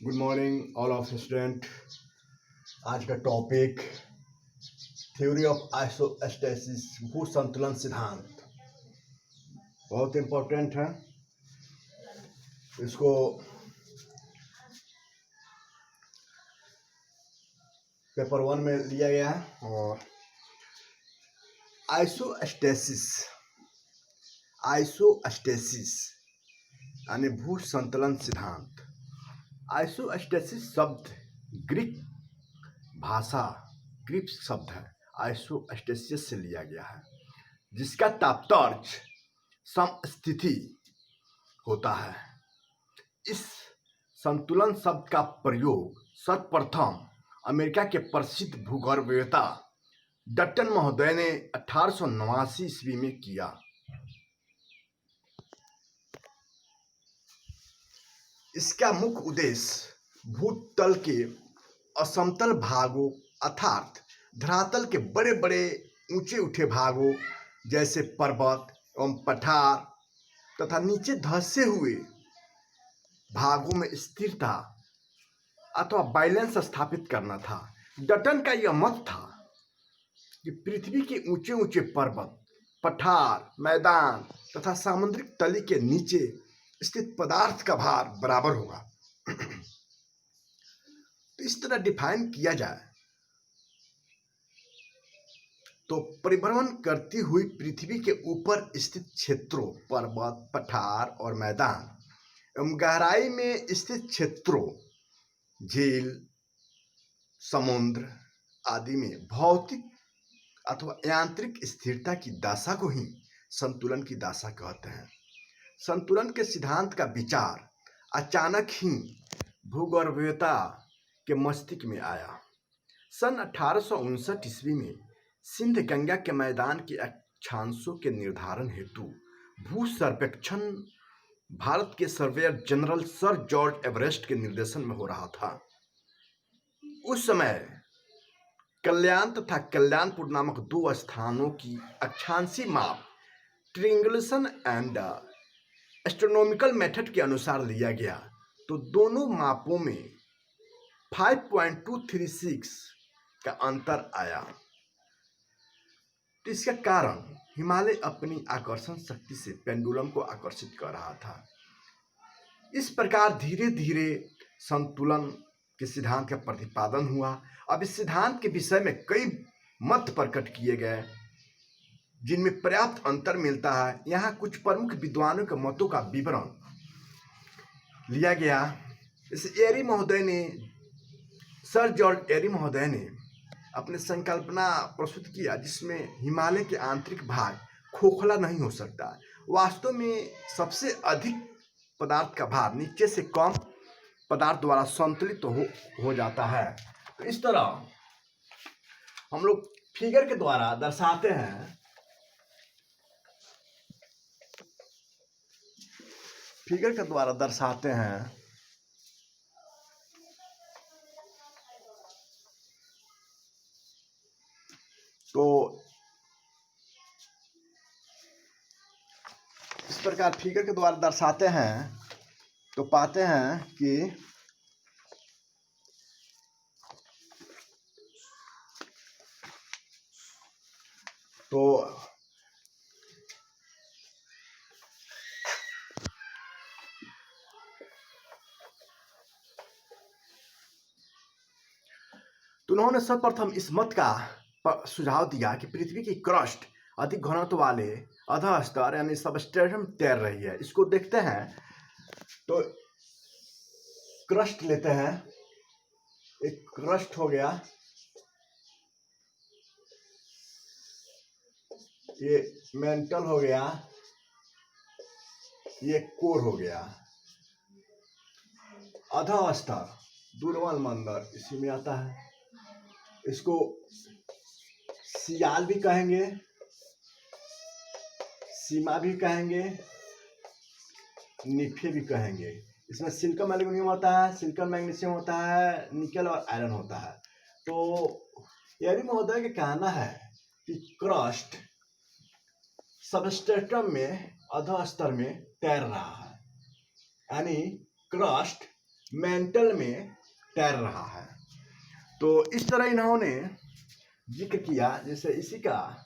Good morning all of student. आज का topic theory of आइसोस्टेसिस, भू संतुलन सिद्धांत, बहुत इम्पोर्टेंट है। इसको पेपर 1 में लिया गया है। और आइसोस्टेसिस आइसोस्टेसिस यानी भू संतुलन सिद्धांत। आइसोस्टेसिस शब्द ग्रीक भाषा ग्रीक शब्द है, आइसोस्टेसिस से लिया गया है, जिसका तात्पर्य समस्थिति होता है। इस संतुलन शब्द का प्रयोग सर्वप्रथम अमेरिका के प्रसिद्ध भूगर्भवेत्ता डट्टन महोदय ने 1889 ईस्वी में किया। इसका मुख्य उद्देश्य भूतल के असमतल भागों अर्थात धरातल के बड़े बड़े ऊंचे उठे भागों जैसे पर्वत एवं पठार तथा नीचे धंसे हुए भागों में स्थिरता अथवा बैलेंस स्थापित करना था। डटन का यह मत था कि पृथ्वी के ऊंचे ऊंचे पर्वत, पठार, मैदान तथा सामुद्रिक तली के नीचे स्थित पदार्थ का भार बराबर होगा। तो इस तरह डिफाइन किया जाए तो परिभ्रमण करती हुई पृथ्वी के ऊपर स्थित क्षेत्रों, पर्वत, पठार और मैदान एवं गहराई में स्थित क्षेत्रों, झील, समुद्र आदि में भौतिक अथवा यांत्रिक स्थिरता की दशा को ही संतुलन की दशा कहते हैं। संतुलन के सिद्धांत का विचार अचानक ही भूगर्भवेत्ता के मस्तिष्क में आया। सन 1859 ईस्वी में सिंध गंगा के मैदान के अक्षांशों के निर्धारण हेतु भू सर्वेक्षण भारत के surveyor general sir George Everest के निर्देशन में हो रहा था। उस समय कल्याण तथा कल्याणपुर नामक दो स्थानों की अक्षांशीय माप ट्रिंगुलेशन एंड एस्ट्रोनॉमिकल मेथड के अनुसार लिया गया, तो दोनों मापों में 5.236 का अंतर आया। तो इसका कारण हिमालय अपनी आकर्षण शक्ति से पेंडुलम को आकर्षित कर रहा था। इस प्रकार धीरे धीरे संतुलन के सिद्धांत का प्रतिपादन हुआ। अब इस सिद्धांत के विषय में कई मत प्रकट किए गए, जिनमें पर्याप्त अंतर मिलता है। यहाँ कुछ प्रमुख विद्वानों के मतों का विवरण लिया गया। इस एरी महोदय ने, सर जॉर्ज एरी महोदय ने अपने संकल्पना प्रस्तुत किया, जिसमें हिमालय के आंतरिक भाग खोखला नहीं हो सकता। वास्तव में सबसे अधिक पदार्थ का भार नीचे से कम पदार्थ द्वारा संतुलित हो जाता है। तो इस तरह हम लोग फिगर के द्वारा दर्शाते हैं। फिगर के द्वारा दर्शाते हैं तो इस प्रकार फिगर के द्वारा दर्शाते हैं तो पाते हैं कि उन्होंने सर्वप्रथम इस मत का सुझाव दिया कि पृथ्वी की क्रस्ट अधिक घनत्व वाले अधः स्तर यानी सबस्ट्रेटम तैर रही है। इसको देखते हैं तो क्रस्ट लेते हैं। एक क्रस्ट हो गया, ये मेंटल हो गया, ये कोर हो गया। अधः स्तर दुर्बल मंदर इसी में आता है। इसको सियाल भी कहेंगे, सीमा भी कहेंगे, निफे भी कहेंगे। इसमें सिलिकॉन एल्यूमिनियम होता है, सिलिकॉन मैग्नीशियम होता है, निकल और आयरन होता है। तो एरी महोदय का कहना है कि क्रस्ट सबस्ट्रेटम में अधः स्तर में तैर रहा है, यानी क्रस्ट मेंटल में तैर रहा है। तो इस तरह इन्होंने जिक्र किया, जैसे इसी का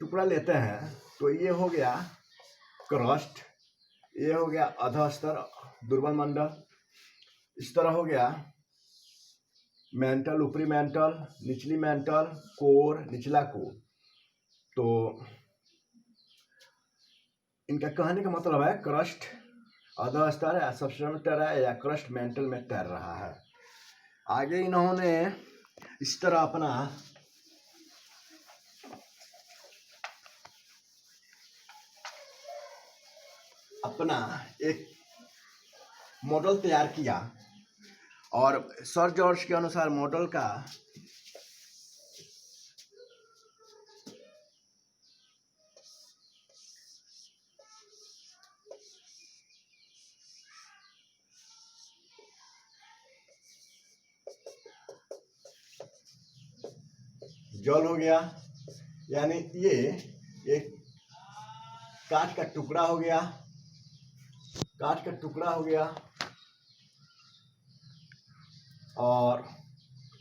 टुकड़ा लेते हैं तो ये हो गया क्रस्ट, ये हो गया अधस्तर दुर्बल मंडल, इस तरह हो गया मेंटल ऊपरी मेंटल, निचली मेंटल, कोर निचला कोर। तो इनका कहने का मतलब है क्रस्ट अधस्तर या सबस्टेंटर है या क्रस्ट मेंटल में तैर रहा है। आगे इन्होंने इस तरह अपना एक मॉडल तैयार किया और सर जॉर्ज के अनुसार मॉडल का जल हो गया, यानी ये एक काठ का टुकड़ा हो गया, काठ का टुकड़ा हो गया और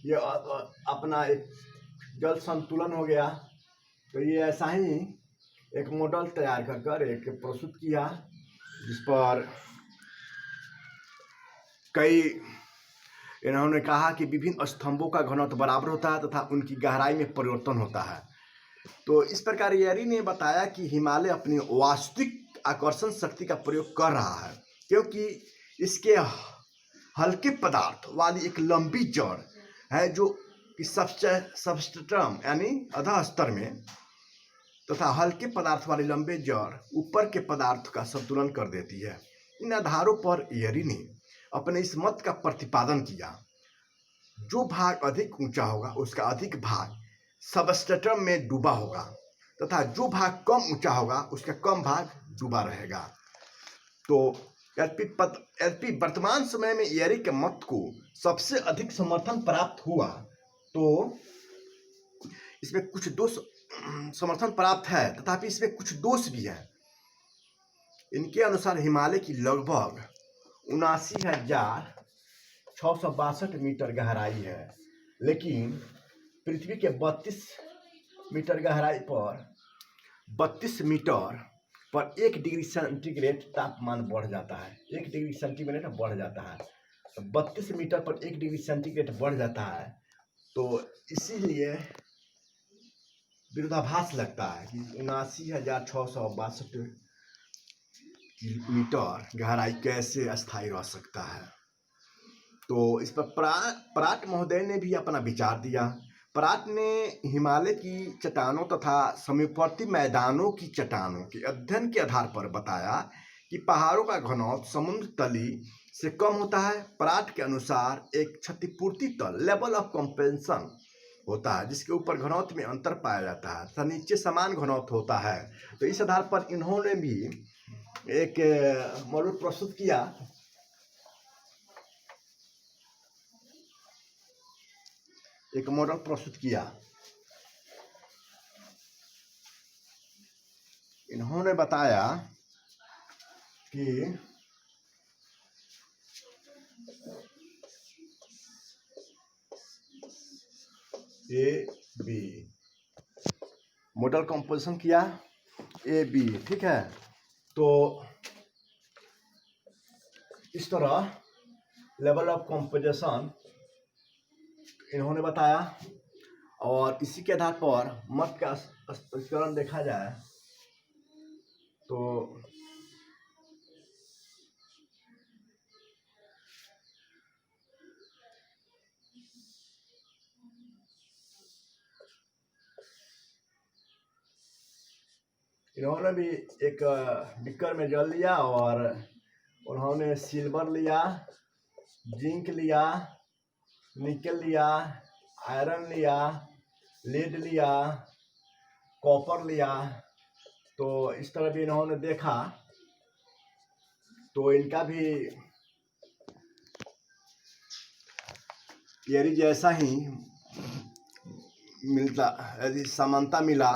ये अपना एक जल संतुलन हो गया। तो ये ऐसा ही एक मॉडल तैयार कर एक प्रस्तुत किया, जिस पर कई इन्होंने कहा कि विभिन्न स्तंभों का घनत्व बराबर होता है तथा उनकी गहराई में परिवर्तन होता है। तो इस प्रकार येरी ने बताया कि हिमालय अपनी वास्तविक आकर्षण शक्ति का प्रयोग कर रहा है, क्योंकि इसके हल्के पदार्थ वाली एक लंबी जड़ है जो कि सबस्ट्रेटम यानी अधः स्तर में, तथा हल्के पदार्थ वाली लंबे जड़ ऊपर के पदार्थ का संतुलन कर देती है। इन आधारों पर येरी ने अपने इस मत का प्रतिपादन किया, जो भाग अधिक ऊंचा होगा उसका अधिक भाग सबस्ट्रेटम में डूबा होगा तथा जो भाग कम ऊंचा होगा उसका कम भाग डूबा रहेगा। तो यद्यपि वर्तमान समय में येरी के मत को सबसे अधिक समर्थन प्राप्त हुआ, तो इसमें कुछ दोष समर्थन प्राप्त है, तथापि इसमें कुछ दोष भी है। इनके अनुसार हिमालय की लगभग 79,662 मीटर गहराई है, लेकिन पृथ्वी के 32 मीटर गहराई पर 32 मीटर पर 1 डिग्री सेंटीग्रेड तापमान बढ़ जाता है। 1 डिग्री सेंटीग्रेड बढ़ जाता है, तो 32 मीटर पर 1 डिग्री सेंटीग्रेड बढ़ जाता है। तो इसीलिए विरोधाभास लगता है कि 79,662 मीटर गहराई कैसे अस्थायी रह सकता है। तो इस पर पराट महोदय ने भी अपना विचार दिया। पराट ने हिमालय की चट्टानों तथा समीपवर्ती मैदानों की चट्टानों के अध्ययन के आधार पर बताया कि पहाड़ों का घनत्व समुद्र तली से कम होता है। पराट के अनुसार एक क्षतिपूर्ति तल लेवल ऑफ कंपेंसेशन होता है, जिसके ऊपर घनत्व में अंतर पाया जाता है तथा नीचे समान घनत्व होता है। तो इस आधार पर इन्होंने भी एक मॉडल प्रस्तुत किया। इन्होंने बताया कि ए बी मॉडल कंपोजिशन किया ए बी, ठीक है। तो इस तरह लेवल ऑफ कंपोजिशन इन्होंने बताया और इसी के आधार पर मत का स्पष्टीकरण देखा जाए तो इन्होंने भी एक बिकर में जल लिया और उन्होंने सिल्वर लिया, जिंक लिया, निकल लिया, आयरन लिया, लेड लिया, कॉपर लिया। तो इस तरह भी इन्होंने देखा, तो इनका भी येरी जैसा ही मिलता, यदि समानता मिला।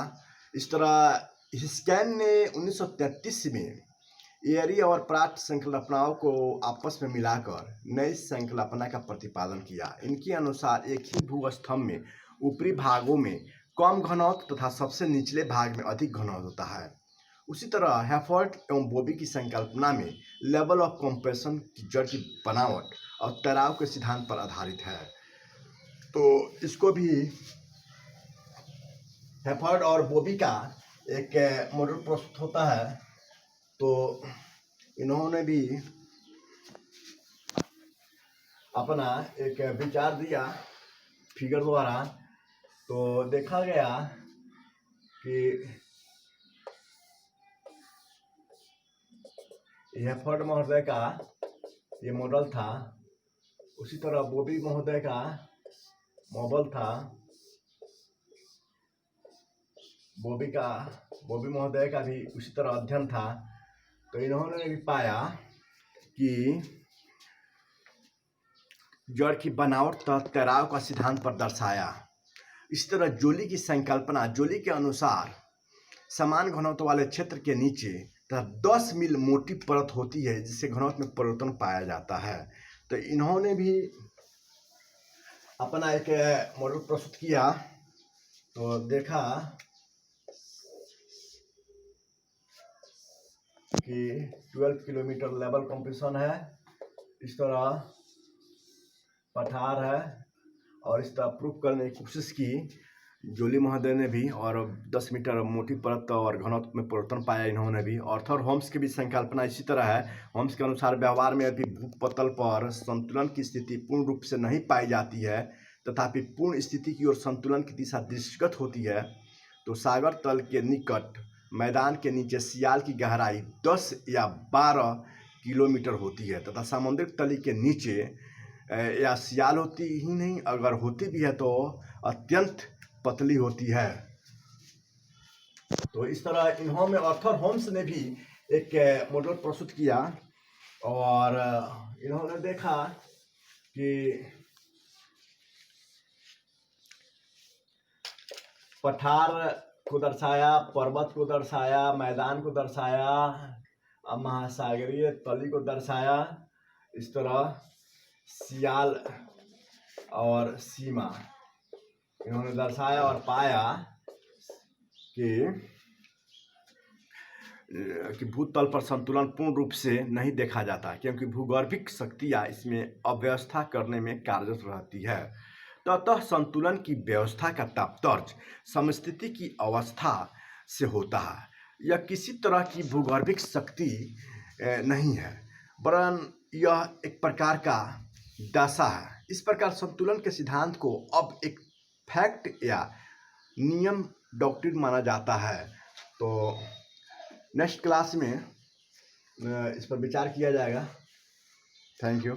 इस तरह हिस्कैन ने 1933 में एयरी और प्राट संकल्पनाओं को आपस में मिलाकर नई संकल्पना का प्रतिपादन किया। इनके अनुसार एक ही भूस्तंभ में ऊपरी भागों में कम घनत्व तथा सबसे निचले भाग में अधिक घनत्व होता है। उसी तरह हैफर्ट एवं बोबी की संकल्पना में लेवल ऑफ कंप्रेशन की जड़ की बनावट और तैराव के सिद्धांत पर आधारित है। तो इसको भी हैफर्ट और बोबी का एक मॉडल प्रस्तुत होता है। तो इन्होंने भी अपना एक विचार दिया फिगर द्वारा। तो देखा गया कि हैफर्ट महोदय का ये मॉडल था, उसी तरह बोबी महोदय का मॉडल था। बोबी महोदय का भी उसी तरह अध्ययन था। तो इन्होंने भी पाया कि जड़ की बनावट तथा तैराव का सिद्धांत पर दर्शाया। इसी तरह जोली की संकल्पना, जोली के अनुसार समान घनत्व वाले क्षेत्र के नीचे तथा 10 मील मोटी परत होती है जिससे घनत्व में परिवर्तन पाया जाता है। तो इन्होंने भी अपना एक मॉडल प्रस्तुत किया। तो देखा कि 12 किलोमीटर लेवल कंप्रेशन है, इस तरह पठार है, और इस तरह प्रूफ करने की कोशिश की जोली महोदय ने भी, और 10 मीटर मोटी परत और घनत्व में परिवर्तन पाया इन्होंने भी। आर्थर होम्स की भी संकल्पना इसी तरह है। होम्स के अनुसार व्यवहार में यदि भूपतल पर संतुलन की स्थिति पूर्ण रूप से नहीं पाई जाती है तथापि पूर्ण स्थिति की ओर संतुलन की दिशा दृष्टिगत होती है तो सागर तल के निकट मैदान के नीचे सियाल की गहराई 10 या 12 किलोमीटर होती है तथा समुद्रिक तली के नीचे या सियाल होती ही नहीं, अगर होती भी है तो अत्यंत पतली होती है। तो इस तरह इन्होंने आर्थर होम्स ने भी एक मॉडल प्रस्तुत किया और इन्होंने देखा कि पठार को दर्शाया, पर्वत को दर्शाया, मैदान को दर्शाया, महासागरीय तली को दर्शाया, इस तरह सियाल और सीमा इन्होंने दर्शाया और पाया कि भूतल पर संतुलन पूर्ण रूप से नहीं देखा जाता क्योंकि भूगर्भिक शक्तियाँ इसमें अव्यवस्था करने में कार्यरत रहती है। तो अतः संतुलन की व्यवस्था का तात्पर्य समस्थिति की अवस्था से होता है। यह किसी तरह की भूगर्भिक शक्ति नहीं है वरन यह एक प्रकार का दशा है। इस प्रकार संतुलन के सिद्धांत को अब एक फैक्ट या नियम डॉक्ट्रिन माना जाता है। तो नेक्स्ट क्लास में इस पर विचार किया जाएगा। Thank you.